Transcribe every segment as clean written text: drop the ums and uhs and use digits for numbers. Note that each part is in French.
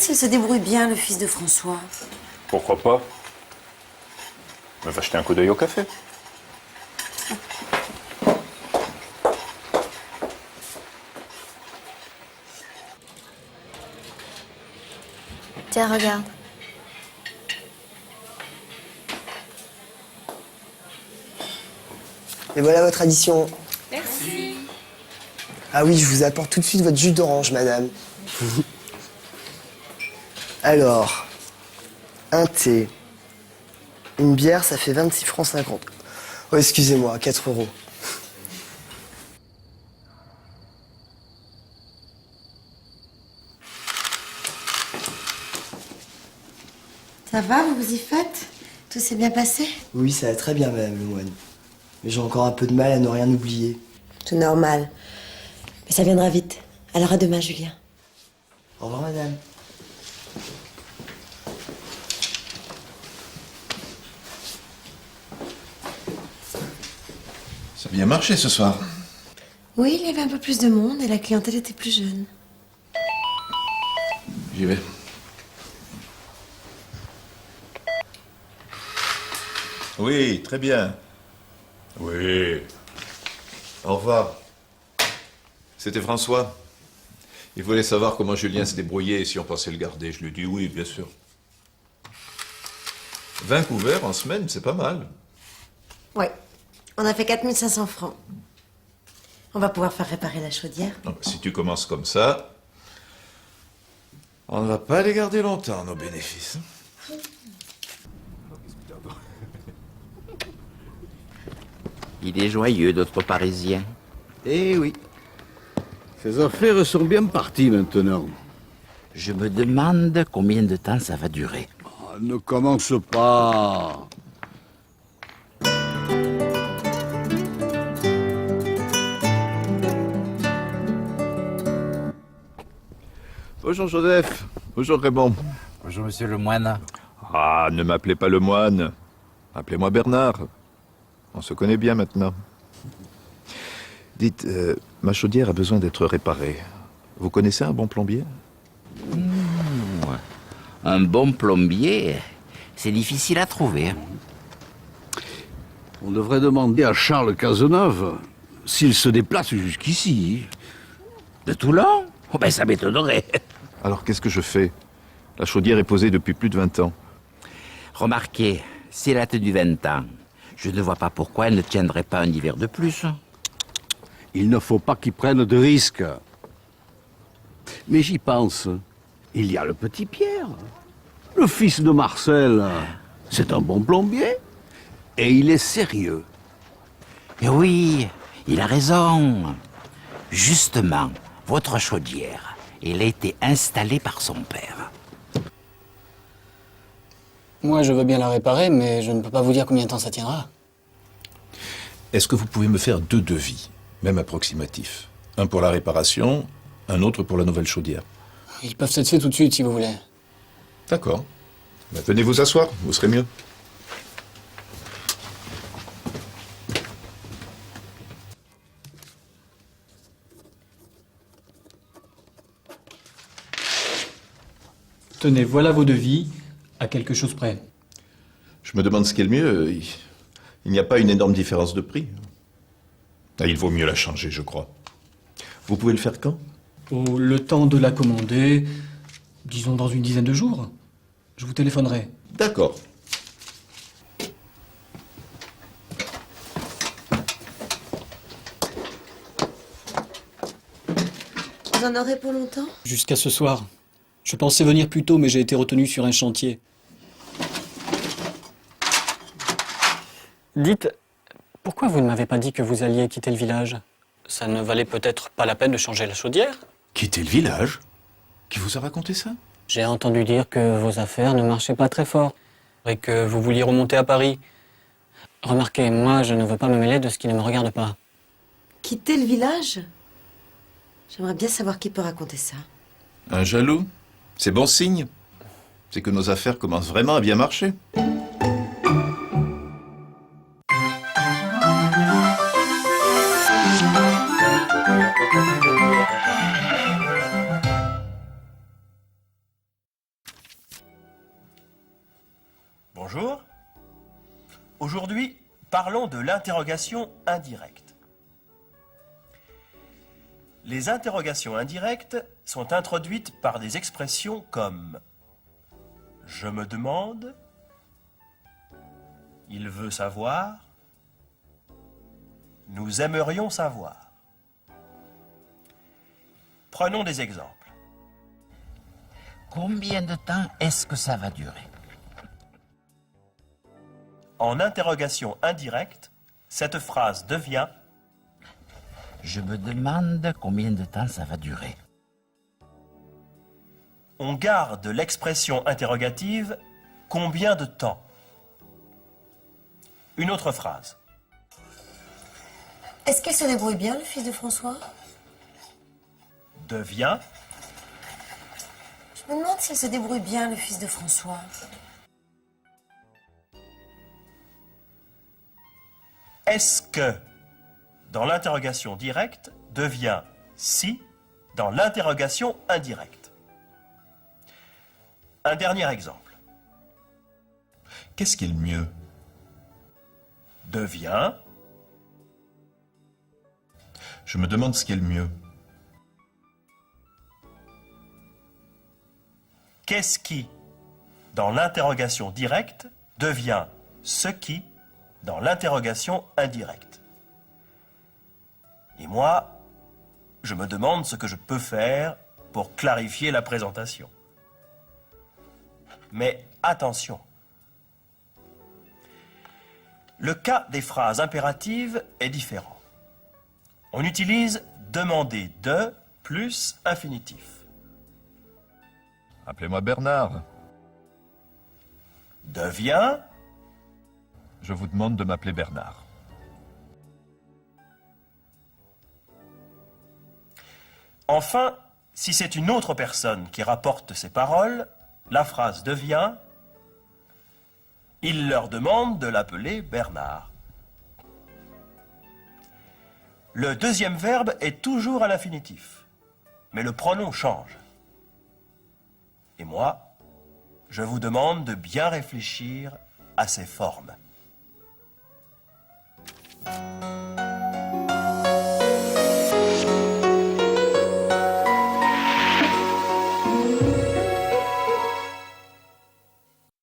s'il se débrouille bien, le fils de François. Pourquoi pas? Mais va jeter un coup d'œil au café. Tiens, regarde. Et voilà votre addition. Merci. Ah oui, je vous apporte tout de suite votre jus d'orange, madame. Alors, un thé, une bière, ça fait 26 francs 50. Oh, excusez-moi, 4 euros. Ça va, vous vous y faites? Tout s'est bien passé? Oui, ça va très bien, madame Lemoine. Mais j'ai encore un peu de mal à ne rien oublier. Tout normal. Mais ça viendra vite. Alors à demain, Julien. Au revoir, madame. Ça a bien marché ce soir. Oui, il y avait un peu plus de monde et la clientèle était plus jeune. J'y vais. Oui, très bien. Oui. Au revoir. C'était François. Il voulait savoir comment Julien se débrouillait et si on pensait le garder. Je lui ai dit oui, bien sûr. 20 couverts en semaine, c'est pas mal. Ouais. On a fait 4500 francs. On va pouvoir faire réparer la chaudière. Non, bah, si tu commences comme ça, on ne va pas les garder longtemps, nos bénéfices. Il est joyeux, notre Parisien. Eh oui. Ces affaires sont bien parties maintenant. Je me demande combien de temps ça va durer. Ah, ne commence pas. Bonjour Joseph. Bonjour Raymond. Bonjour, monsieur le moine. Ah, ne m'appelez pas le moine. Appelez-moi Bernard. On se connaît bien maintenant. Dites, ma chaudière a besoin d'être réparée. Vous connaissez un bon plombier? Un bon plombier, c'est difficile à trouver. On devrait demander à Charles Cazeneuve s'il se déplace jusqu'ici. De Toulon? Oh ben ça m'étonnerait. Alors qu'est-ce que je fais? La chaudière est posée depuis plus de 20 ans. Remarquez, si elle a tenu 20 ans, je ne vois pas pourquoi elle ne tiendrait pas un hiver de plus. Il ne faut pas qu'il prenne de risques. Mais j'y pense. Il y a le petit Pierre. Le fils de Marcel. C'est un bon plombier. Et il est sérieux. Et oui, il a raison. Justement, votre chaudière, elle a été installée par son père. Moi, je veux bien la réparer, mais je ne peux pas vous dire combien de temps ça tiendra. Est-ce que vous pouvez me faire 2 devis, même approximatifs? Un pour la réparation, un autre pour la nouvelle chaudière. Ils peuvent s'être faits tout de suite, si vous voulez. D'accord. Ben, venez vous asseoir, vous serez mieux. Tenez, voilà vos devis, à quelque chose près. Je me demande ce qui est le mieux. Il n'y a pas une énorme différence de prix. Ah, il vaut mieux la changer, je crois. Vous pouvez le faire quand? Oh, le temps de la commander, disons dans une dizaine de jours. Je vous téléphonerai. D'accord. Vous en aurez pour longtemps? Jusqu'à ce soir. Je pensais venir plus tôt, mais j'ai été retenu sur un chantier. Dites, pourquoi vous ne m'avez pas dit que vous alliez quitter le village? Ça ne valait peut-être pas la peine de changer la chaudière? Quitter le village? Qui vous a raconté ça? J'ai entendu dire que vos affaires ne marchaient pas très fort et que vous vouliez remonter à Paris. Remarquez, moi, je ne veux pas me mêler de ce qui ne me regarde pas. Quitter le village? J'aimerais bien savoir qui peut raconter ça. Un jaloux? C'est bon signe. C'est que nos affaires commencent vraiment à bien marcher. Bonjour. Aujourd'hui, parlons de l'interrogation indirecte. Les interrogations indirectes sont introduites par des expressions comme « je me demande »,« il veut savoir »,« nous aimerions savoir ». Prenons des exemples. Combien de temps est-ce que ça va durer? En interrogation indirecte, cette phrase devient « Je me demande combien de temps ça va durer. On garde l'expression interrogative « combien de temps ?» Une autre phrase. Est-ce qu'il se débrouille bien, le fils de François? Devient Je me demande s'il se débrouille bien, le fils de François. est-ce que dans l'interrogation directe devient si dans l'interrogation indirecte. Un dernier exemple. Qu'est-ce qui est le mieux? Devient Je me demande ce qui est le mieux. qu'est-ce qui, dans l'interrogation directe, devient ce qui, dans l'interrogation indirecte. Et moi, je me demande ce que je peux faire pour clarifier la présentation. Mais attention, le cas des phrases impératives est différent. On utilise demander de plus infinitif. Appelez-moi Bernard. Devient Je vous demande de m'appeler Bernard. Enfin, si c'est une autre personne qui rapporte ces paroles, la phrase devient il leur demande de l'appeler Bernard. Le deuxième verbe est toujours à l'infinitif, mais le pronom change. Et moi, je vous demande de bien réfléchir à ces formes.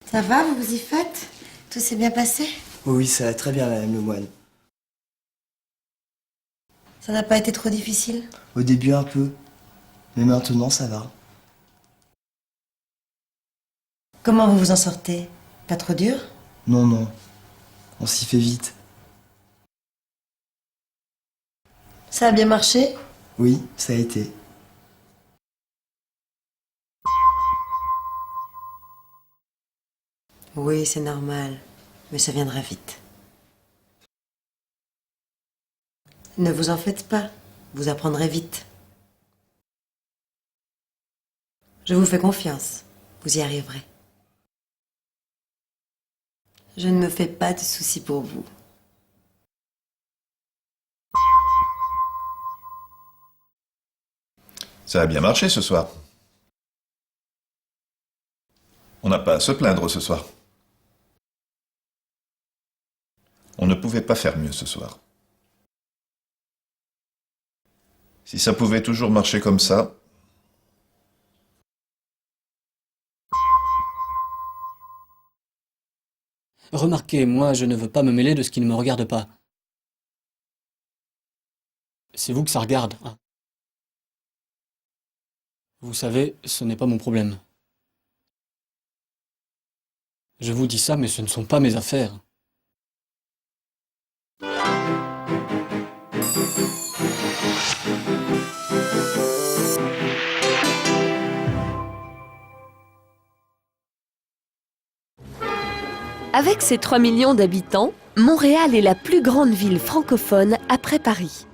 Ça va, vous vous y faites? Tout s'est bien passé? Oui, ça va très bien, Madame Lemoine. Ça n'a pas été trop difficile? Au début un peu, mais maintenant ça va. Comment vous vous en sortez? Pas trop dur? Non, non, on s'y fait vite. Ça a bien marché? Oui, ça a été. Oui, c'est normal, mais ça viendra vite. Ne vous en faites pas, vous apprendrez vite. Je vous fais confiance, vous y arriverez. Je ne me fais pas de soucis pour vous. Ça a bien marché ce soir. On n'a pas à se plaindre ce soir. On ne pouvait pas faire mieux ce soir. Si ça pouvait toujours marcher comme ça... Remarquez, moi, je ne veux pas me mêler de ce qui ne me regarde pas. C'est vous que ça regarde. Hein. Vous savez, ce n'est pas mon problème. Je vous dis ça, mais ce ne sont pas mes affaires. Avec ses 3 millions d'habitants, Montréal est la plus grande ville francophone après Paris.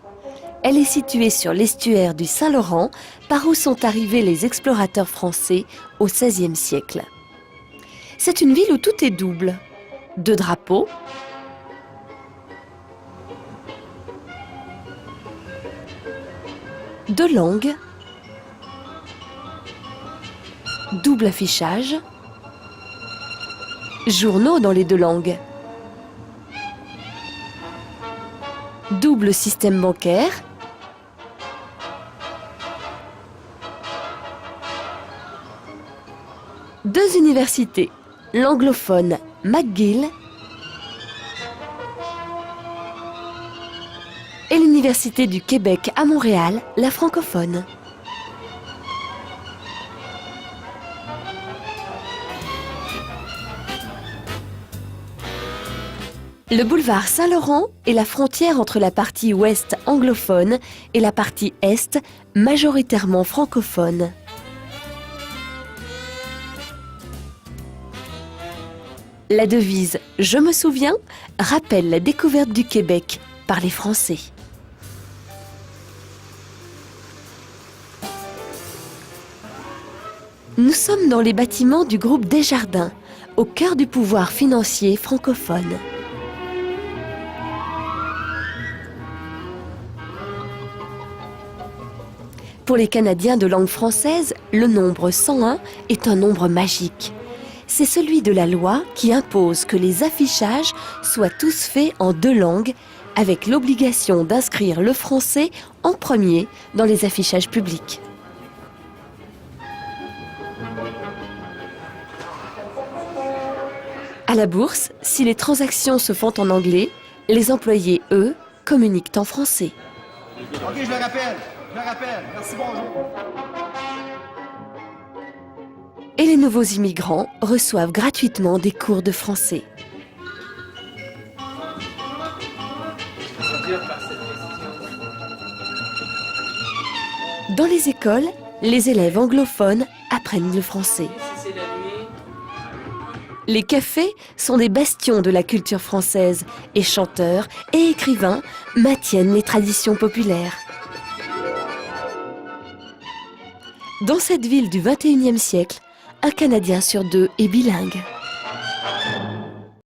Elle est située sur l'estuaire du Saint-Laurent, par où sont arrivés les explorateurs français au XVIe siècle. C'est une ville où tout est double. 2 drapeaux, deux langues, double affichage, journaux dans les deux langues, double système bancaire, deux universités, l'anglophone McGill et l'Université du Québec à Montréal, la francophone. Le boulevard Saint-Laurent est la frontière entre la partie ouest anglophone et la partie est majoritairement francophone. La devise « Je me souviens » rappelle la découverte du Québec par les Français. Nous sommes dans les bâtiments du groupe Desjardins, au cœur du pouvoir financier francophone. Pour les Canadiens de langue française, le nombre 101 est un nombre magique. C'est celui de la loi qui impose que les affichages soient tous faits en deux langues, avec l'obligation d'inscrire le français en premier dans les affichages publics. À la bourse, si les transactions se font en anglais, les employés, eux, communiquent en français. Ok, je le rappelle. Merci, bonjour. Et les nouveaux immigrants reçoivent gratuitement des cours de français. Dans les écoles, les élèves anglophones apprennent le français. Les cafés sont des bastions de la culture française et chanteurs et écrivains maintiennent les traditions populaires. Dans cette ville du XXIe siècle, un Canadien sur deux est bilingue.